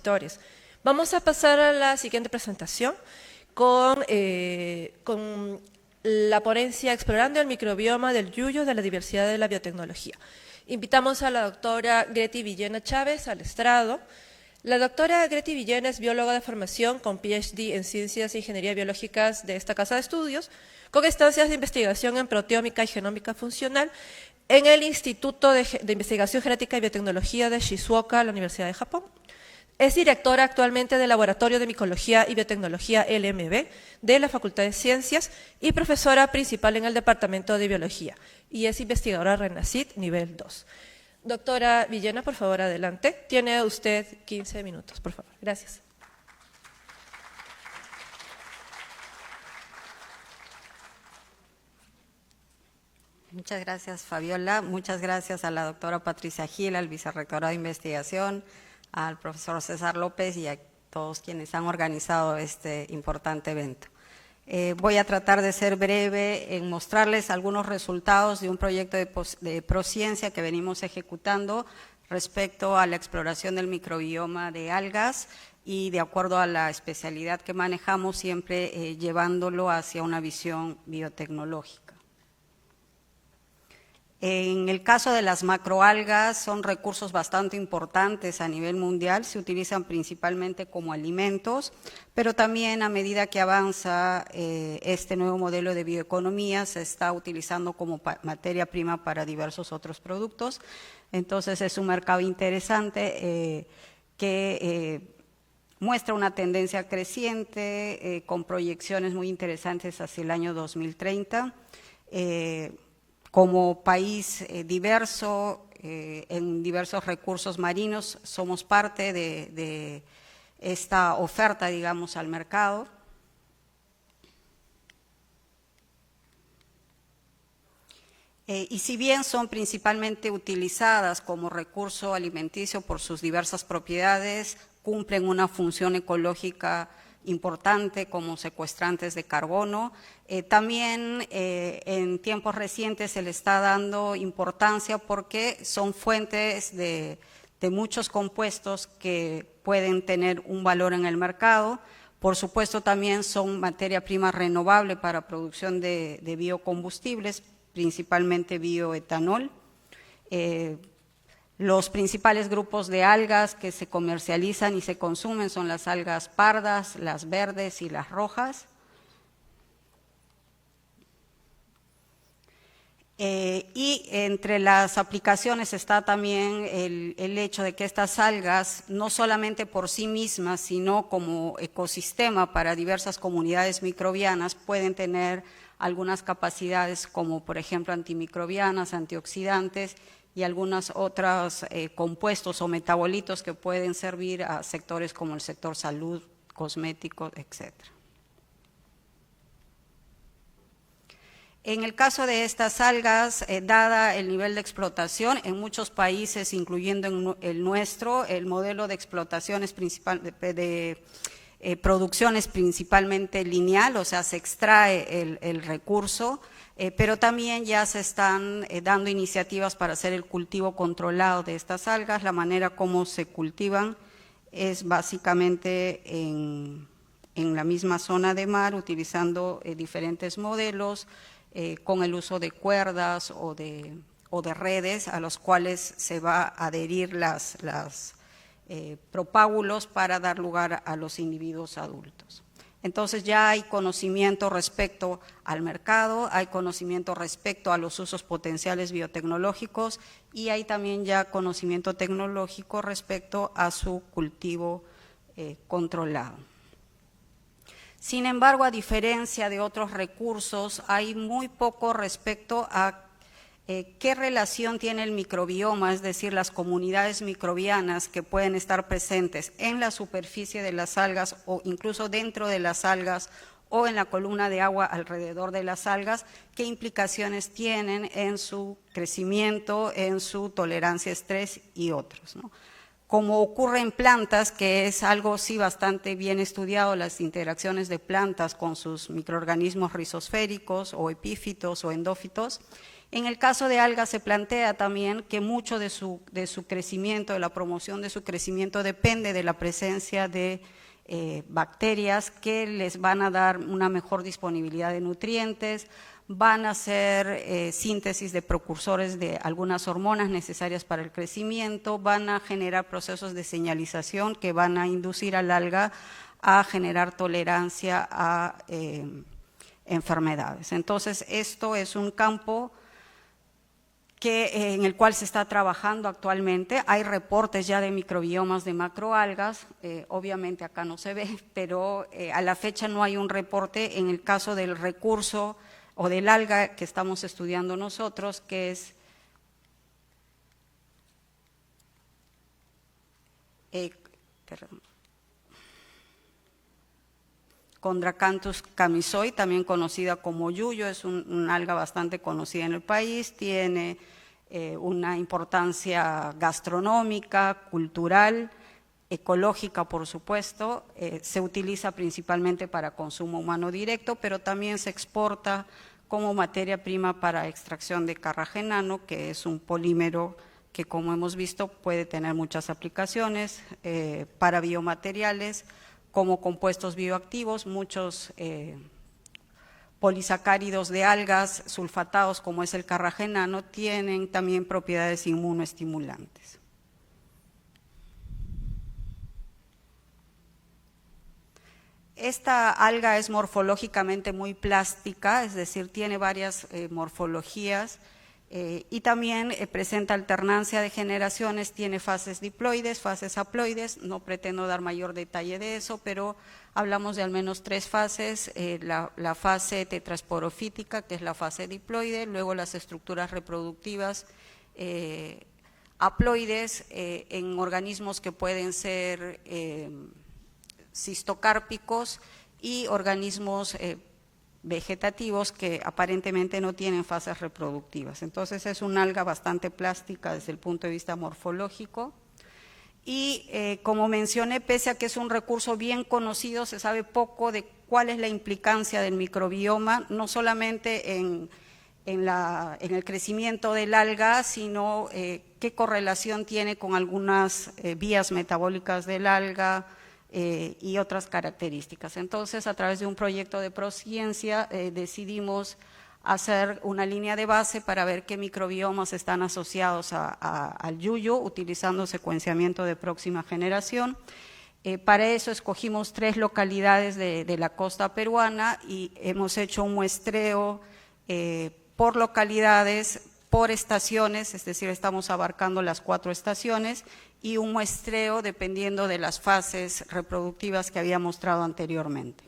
expositores. Vamos a pasar a la siguiente presentación con la ponencia Explorando el microbioma del yuyo de la diversidad de la biotecnología. Invitamos a la doctora Greti Villena Chávez al estrado. La doctora Greti Villena es bióloga de formación con PhD en Ciencias e Ingeniería Biológicas de esta casa de estudios, con estancias de investigación en proteómica y genómica funcional en el Instituto de Investigación Genética y Biotecnología de Shizuoka, la Universidad de Japón. Es directora actualmente del Laboratorio de Micología y Biotecnología LMB de la Facultad de Ciencias y profesora principal en el Departamento de Biología, y es investigadora RENACIT nivel 2. Doctora Villena, por favor, adelante. Tiene usted 15 minutos, por favor. Gracias. Muchas gracias, Fabiola. Muchas gracias a la doctora Patricia Gil, al vicerrectorado de investigación, al profesor César López y a todos quienes han organizado este importante evento. Voy a tratar de ser breve en mostrarles algunos resultados de un proyecto de Prociencia que venimos ejecutando respecto a la exploración del microbioma de algas y de acuerdo a la especialidad que manejamos, siempre llevándolo hacia una visión biotecnológica. En el caso de las macroalgas, son recursos bastante importantes a nivel mundial, se utilizan principalmente como alimentos, pero también a medida que avanza este nuevo modelo de bioeconomía, se está utilizando como materia prima para diversos otros productos. Entonces es un mercado interesante que muestra una tendencia creciente con proyecciones muy interesantes hacia el año 2030. Como país diverso, en diversos recursos marinos, somos parte de esta oferta, digamos, al mercado. Y si bien son principalmente utilizadas como recurso alimenticio por sus diversas propiedades, cumplen una función ecológica importante como secuestrantes de carbono. También en tiempos recientes se le está dando importancia porque son fuentes de muchos compuestos que pueden tener un valor en el mercado. Por supuesto, también son materia prima renovable para producción de biocombustibles, principalmente bioetanol. Los principales grupos de algas que se comercializan y se consumen son las algas pardas, las verdes y las rojas. Y entre las aplicaciones está también el hecho de que estas algas, no solamente por sí mismas, sino como ecosistema para diversas comunidades microbianas, pueden tener algunas capacidades como, por ejemplo, antimicrobianas, antioxidantes, y algunos otros compuestos o metabolitos que pueden servir a sectores como el sector salud, cosméticos, etc. En el caso de estas algas, dada el nivel de explotación, en muchos países, incluyendo el nuestro, el modelo de explotación es producción es principalmente lineal, o sea, se extrae el recurso, pero también ya se están dando iniciativas para hacer el cultivo controlado de estas algas. La manera como se cultivan es básicamente en la misma zona de mar, utilizando diferentes modelos, con el uso de cuerdas o de redes a los cuales se va a adherir las propágulos para dar lugar a los individuos adultos. Entonces ya hay conocimiento respecto al mercado, hay conocimiento respecto a los usos potenciales biotecnológicos y hay también ya conocimiento tecnológico respecto a su cultivo controlado. Sin embargo, a diferencia de otros recursos, hay muy poco respecto a qué relación tiene el microbioma, es decir, las comunidades microbianas que pueden estar presentes en la superficie de las algas o incluso dentro de las algas o en la columna de agua alrededor de las algas, qué implicaciones tienen en su crecimiento, en su tolerancia a estrés y otros, ¿no? Como ocurre en plantas, que es algo sí bastante bien estudiado, las interacciones de plantas con sus microorganismos rizosféricos o epífitos o endófitos. En el caso de algas se plantea también que mucho de su crecimiento, de la promoción de su crecimiento, depende de la presencia de bacterias que les van a dar una mejor disponibilidad de nutrientes, van a hacer síntesis de precursores de algunas hormonas necesarias para el crecimiento, van a generar procesos de señalización que van a inducir al alga a generar tolerancia a enfermedades. Entonces, esto es un campo en el cual se está trabajando actualmente. Hay reportes ya de microbiomas de macroalgas, obviamente acá no se ve, pero a la fecha no hay un reporte en el caso del recurso o del alga que estamos estudiando nosotros, que es Chondrocalathus camisoi, también conocida como yuyo, es un alga bastante conocida en el país, tiene una importancia gastronómica, cultural, ecológica, por supuesto, se utiliza principalmente para consumo humano directo, pero también se exporta como materia prima para extracción de carragenano, que es un polímero que, como hemos visto, puede tener muchas aplicaciones para biomateriales, como compuestos bioactivos, muchos polisacáridos de algas sulfatados, como es el carragenano, tienen también propiedades inmunoestimulantes. Esta alga es morfológicamente muy plástica, es decir, tiene varias morfologías y también presenta alternancia de generaciones, tiene fases diploides, fases haploides, no pretendo dar mayor detalle de eso, pero hablamos de al menos 3 fases, la fase tetrasporofítica, que es la fase diploide, luego las estructuras reproductivas haploides en organismos que pueden ser cistocárpicos y organismos vegetativos que aparentemente no tienen fases reproductivas. Entonces es un alga bastante plástica desde el punto de vista morfológico y como mencioné, pese a que es un recurso bien conocido, se sabe poco de cuál es la implicancia del microbioma, no solamente en el crecimiento del alga, sino qué correlación tiene con algunas vías metabólicas del alga, y otras características. Entonces, a través de un proyecto de Prociencia decidimos hacer una línea de base para ver qué microbiomas están asociados al yuyo, utilizando secuenciamiento de próxima generación. Para eso escogimos 3 localidades de la costa peruana y hemos hecho un muestreo por localidades, por estaciones, es decir, estamos abarcando las 4 estaciones, y un muestreo dependiendo de las fases reproductivas que había mostrado anteriormente.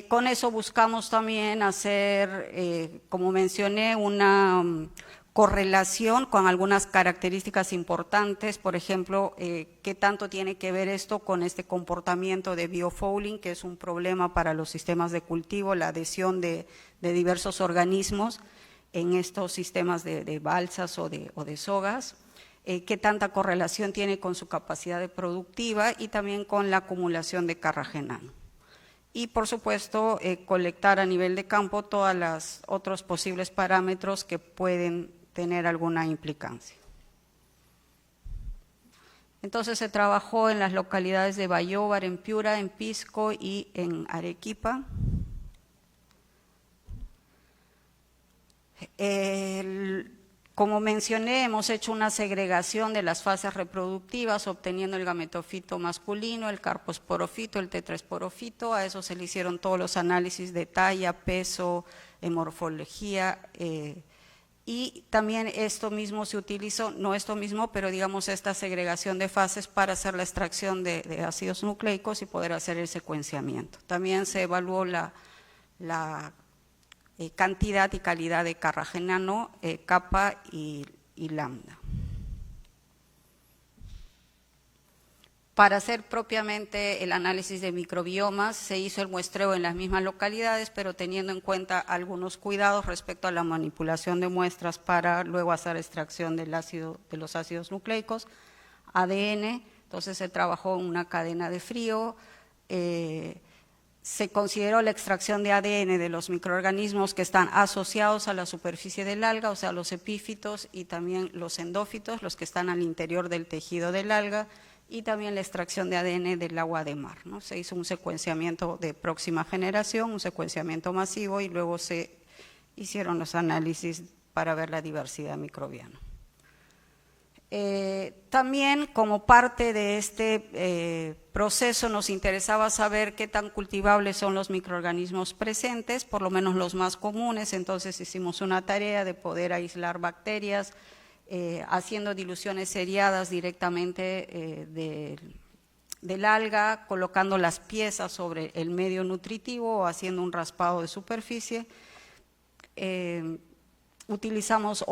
Con eso buscamos también hacer, como mencioné, una correlación con algunas características importantes, por ejemplo, qué tanto tiene que ver esto con este comportamiento de biofouling, que es un problema para los sistemas de cultivo, la adhesión de diversos organismos en estos sistemas de balsas o de sogas. Qué tanta correlación tiene con su capacidad productiva y también con la acumulación de carragenano. Y por supuesto, colectar a nivel de campo todos los otros posibles parámetros que pueden tener alguna implicancia. Entonces se trabajó en las localidades de Bayóvar, en Piura, en Pisco y en Arequipa. Como mencioné, hemos hecho una segregación de las fases reproductivas, obteniendo el gametofito masculino, el carposporofito, el tetrasporofito. A eso se le hicieron todos los análisis de talla, peso, morfología, y también esto mismo se utilizó, no esto mismo, pero digamos esta segregación de fases para hacer la extracción de ácidos nucleicos y poder hacer el secuenciamiento. También se evaluó la cantidad y calidad de carragenano, kappa y lambda. Para hacer propiamente el análisis de microbiomas se hizo el muestreo en las mismas localidades, pero teniendo en cuenta algunos cuidados respecto a la manipulación de muestras para luego hacer extracción de los ácidos nucleicos, ADN. Entonces se trabajó en una cadena de frío, se consideró la extracción de ADN de los microorganismos que están asociados a la superficie del alga, o sea, los epífitos y también los endófitos, los que están al interior del tejido del alga, y también la extracción de ADN del agua de mar, ¿no? Se hizo un secuenciamiento de próxima generación, un secuenciamiento masivo, y luego se hicieron los análisis para ver la diversidad microbiana. También como parte de este proceso nos interesaba saber qué tan cultivables son los microorganismos presentes, por lo menos los más comunes. Entonces hicimos una tarea de poder aislar bacterias, haciendo diluciones seriadas directamente del alga, colocando las piezas sobre el medio nutritivo o haciendo un raspado de superficie. Utilizamos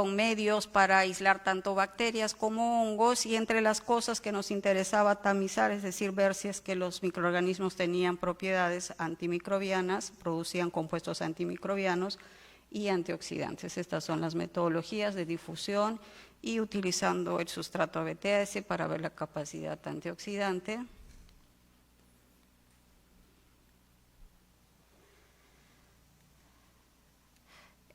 medios para aislar tanto bacterias como hongos, y entre las cosas que nos interesaba tamizar, es decir, ver si es que los microorganismos tenían propiedades antimicrobianas, producían compuestos antimicrobianos y antioxidantes. Estas son las metodologías de difusión, y utilizando el sustrato ABTAS para ver la capacidad antioxidante.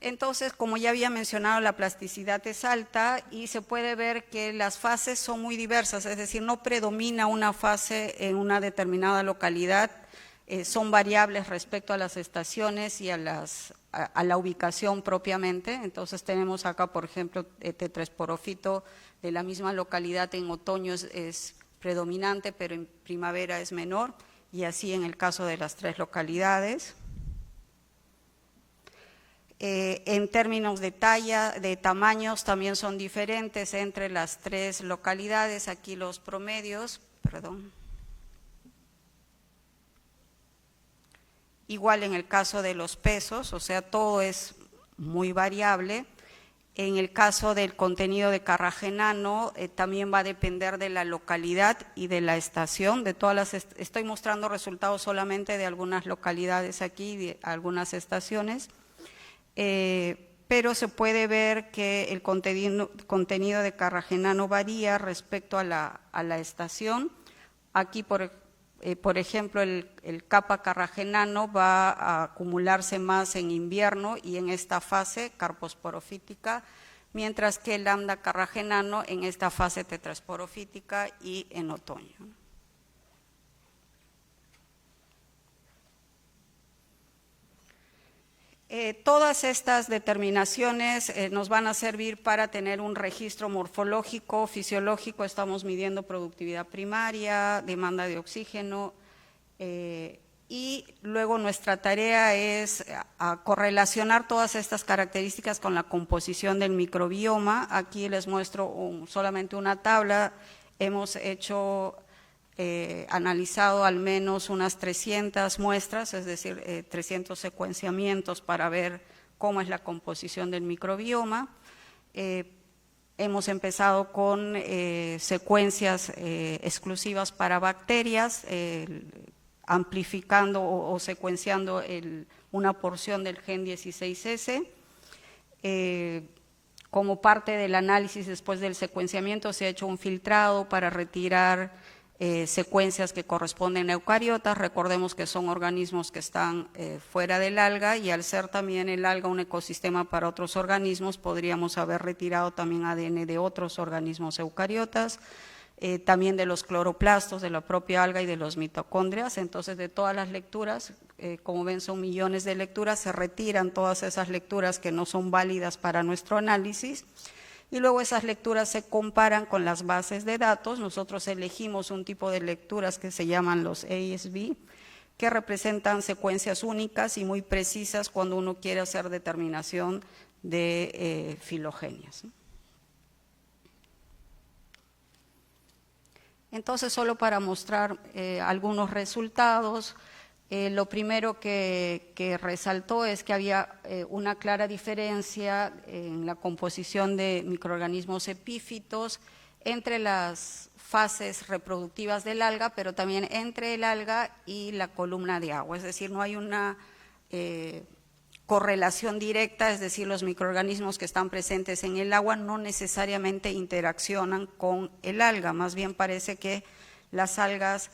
Entonces, como ya había mencionado, la plasticidad es alta y se puede ver que las fases son muy diversas, es decir, no predomina una fase en una determinada localidad, son variables respecto a las estaciones y a la ubicación propiamente. Entonces tenemos acá, por ejemplo, tetrasporofito de la misma localidad en otoño es predominante, pero en primavera es menor, y así en el caso de las tres localidades. En términos de talla, de tamaños, también son diferentes entre las tres localidades. Aquí los promedios, Igual en el caso de los pesos, o sea, todo es muy variable. En el caso del contenido de carragenano, también va a depender de la localidad y de la estación. Estoy mostrando resultados solamente de algunas localidades aquí, de algunas estaciones. Pero se puede ver que el contenido de carragenano varía respecto a la estación. Aquí, por ejemplo, el kappa carragenano va a acumularse más en invierno y en esta fase carposporofítica, mientras que el lambda carragenano en esta fase tetrasporofítica y en otoño. Todas estas determinaciones nos van a servir para tener un registro morfológico, fisiológico. Estamos midiendo productividad primaria, demanda de oxígeno, y luego nuestra tarea es correlacionar todas estas características con la composición del microbioma. Aquí les muestro solamente una tabla. Hemos analizado al menos unas 300 muestras, es decir, 300 secuenciamientos para ver cómo es la composición del microbioma. Hemos empezado con secuencias exclusivas para bacterias, amplificando o secuenciando una porción del gen 16S. Como parte del análisis después del secuenciamiento se ha hecho un filtrado para retirar secuencias que corresponden a eucariotas. Recordemos que son organismos que están fuera del alga, y al ser también el alga un ecosistema para otros organismos, podríamos haber retirado también ADN de otros organismos eucariotas, también de los cloroplastos de la propia alga y de los mitocondrias. Entonces, de todas las lecturas, como ven son millones de lecturas, se retiran todas esas lecturas que no son válidas para nuestro análisis, y luego esas lecturas se comparan con las bases de datos. Nosotros elegimos un tipo de lecturas que se llaman los ASV, que representan secuencias únicas y muy precisas cuando uno quiere hacer determinación de filogenias. Entonces, solo para mostrar algunos resultados, lo primero que resaltó es que había una clara diferencia en la composición de microorganismos epífitos entre las fases reproductivas del alga, pero también entre el alga y la columna de agua. Es decir, no hay una correlación directa, es decir, los microorganismos que están presentes en el agua no necesariamente interaccionan con el alga, más bien parece que las algas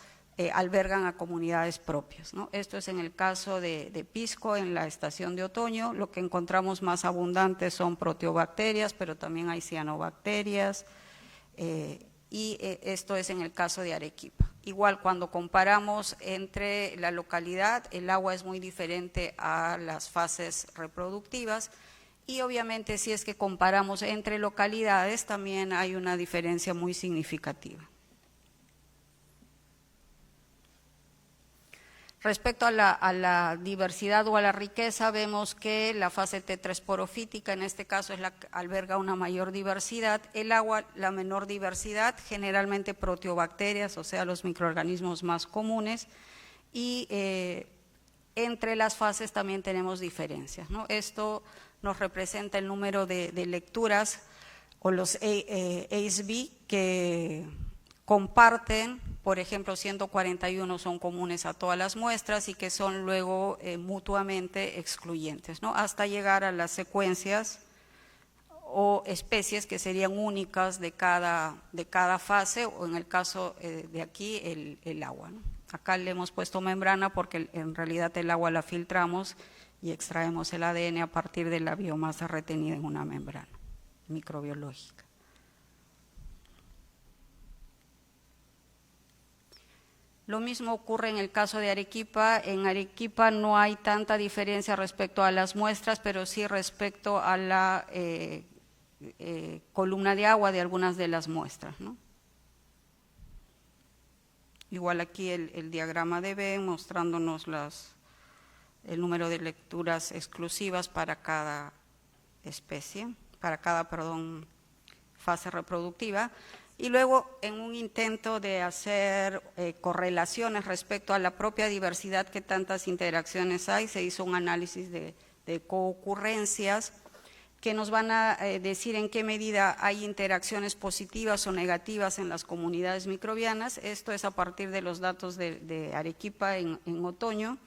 albergan a comunidades propias, ¿no? Esto es en el caso de Pisco, en la estación de otoño. Lo que encontramos más abundante son proteobacterias, pero también hay cianobacterias, y esto es en el caso de Arequipa. Igual, cuando comparamos entre la localidad, el agua es muy diferente a las fases reproductivas, y obviamente si es que comparamos entre localidades también hay una diferencia muy significativa. Respecto a la diversidad o a la riqueza, vemos que la fase tetraesporofítica, en este caso, es la que alberga una mayor diversidad. El agua, la menor diversidad, generalmente proteobacterias, o sea, los microorganismos más comunes, y entre las fases también tenemos diferencias, ¿no? Esto nos representa el número de lecturas o los ASB que comparten. Por ejemplo, 141 son comunes a todas las muestras y que son luego mutuamente excluyentes, ¿no? Hasta llegar a las secuencias o especies que serían únicas de cada fase, o en el caso de aquí el agua, ¿no? Acá le hemos puesto membrana porque en realidad el agua la filtramos y extraemos el ADN a partir de la biomasa retenida en una membrana microbiológica. Lo mismo ocurre en el caso de Arequipa. En Arequipa no hay tanta diferencia respecto a las muestras, pero sí respecto a la columna de agua de algunas de las muestras, ¿no? Igual aquí el diagrama de Venn mostrándonos el número de lecturas exclusivas para cada especie, para cada, fase reproductiva. Y luego, en un intento de hacer correlaciones respecto a la propia diversidad, que tantas interacciones hay, se hizo un análisis de coocurrencias que nos van a decir en qué medida hay interacciones positivas o negativas en las comunidades microbianas. Esto es a partir de los datos de Arequipa en otoño.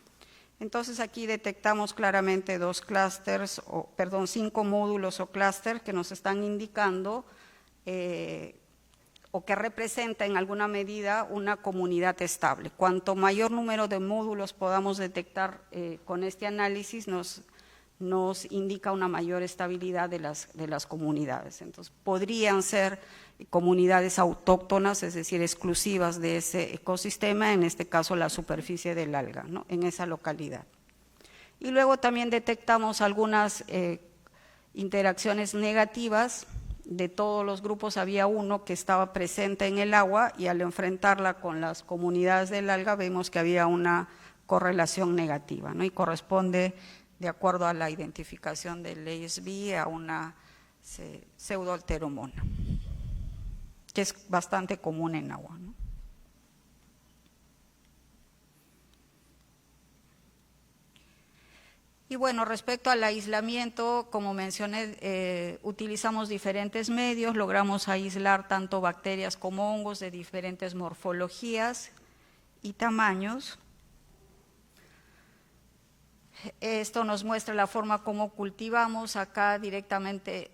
Entonces aquí detectamos claramente 5 módulos o clústeres que nos están indicando o que representa en alguna medida una comunidad estable. Cuanto mayor número de módulos podamos detectar con este análisis, nos indica una mayor estabilidad de las comunidades. Entonces, podrían ser comunidades autóctonas, es decir, exclusivas de ese ecosistema, en este caso la superficie del alga, ¿no? En esa localidad. Y luego también detectamos algunas interacciones negativas. De todos los grupos había uno que estaba presente en el agua, y al enfrentarla con las comunidades del alga vemos que había una correlación negativa, ¿no? Y corresponde, de acuerdo a la identificación del ASB, a una pseudoalteromona, que es bastante común en agua, ¿no? Y bueno, respecto al aislamiento, como mencioné, utilizamos diferentes medios, logramos aislar tanto bacterias como hongos de diferentes morfologías y tamaños. Esto nos muestra la forma como cultivamos, acá directamente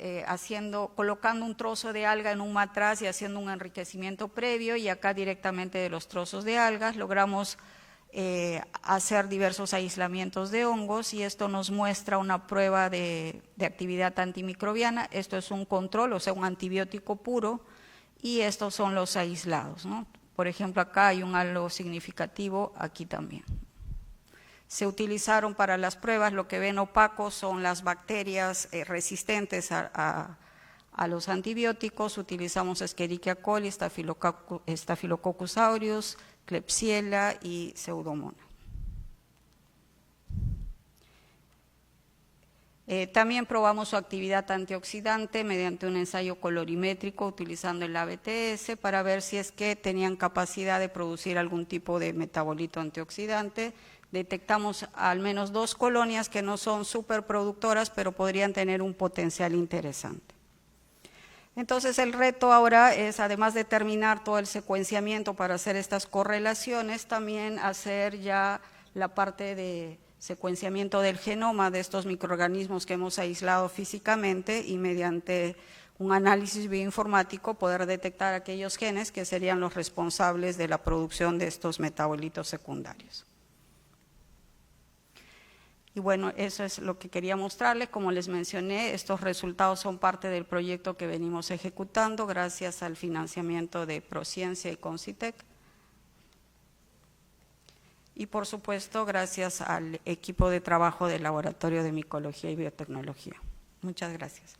colocando un trozo de alga en un matraz y haciendo un enriquecimiento previo, y acá directamente de los trozos de algas logramos hacer diversos aislamientos de hongos, y esto nos muestra una prueba de actividad antimicrobiana. Esto es un control, o sea, un antibiótico puro, y estos son los aislados, ¿no? Por ejemplo, acá hay un algo significativo, aquí también. Se utilizaron para las pruebas, lo que ven opaco son las bacterias resistentes a los antibióticos. Utilizamos Escherichia coli, Staphylococcus aureus, Klebsiella y Pseudomonas. También probamos su actividad antioxidante mediante un ensayo colorimétrico utilizando el ABTS para ver si es que tenían capacidad de producir algún tipo de metabolito antioxidante. Detectamos al menos 2 colonias que no son superproductoras, pero podrían tener un potencial interesante. Entonces el reto ahora es, además de terminar todo el secuenciamiento para hacer estas correlaciones, también hacer ya la parte de secuenciamiento del genoma de estos microorganismos que hemos aislado físicamente, y mediante un análisis bioinformático, poder detectar aquellos genes que serían los responsables de la producción de estos metabolitos secundarios. Y bueno, eso es lo que quería mostrarles. Como les mencioné, estos resultados son parte del proyecto que venimos ejecutando gracias al financiamiento de Prociencia y Concitec. Y por supuesto, gracias al equipo de trabajo del Laboratorio de Micología y Biotecnología. Muchas gracias.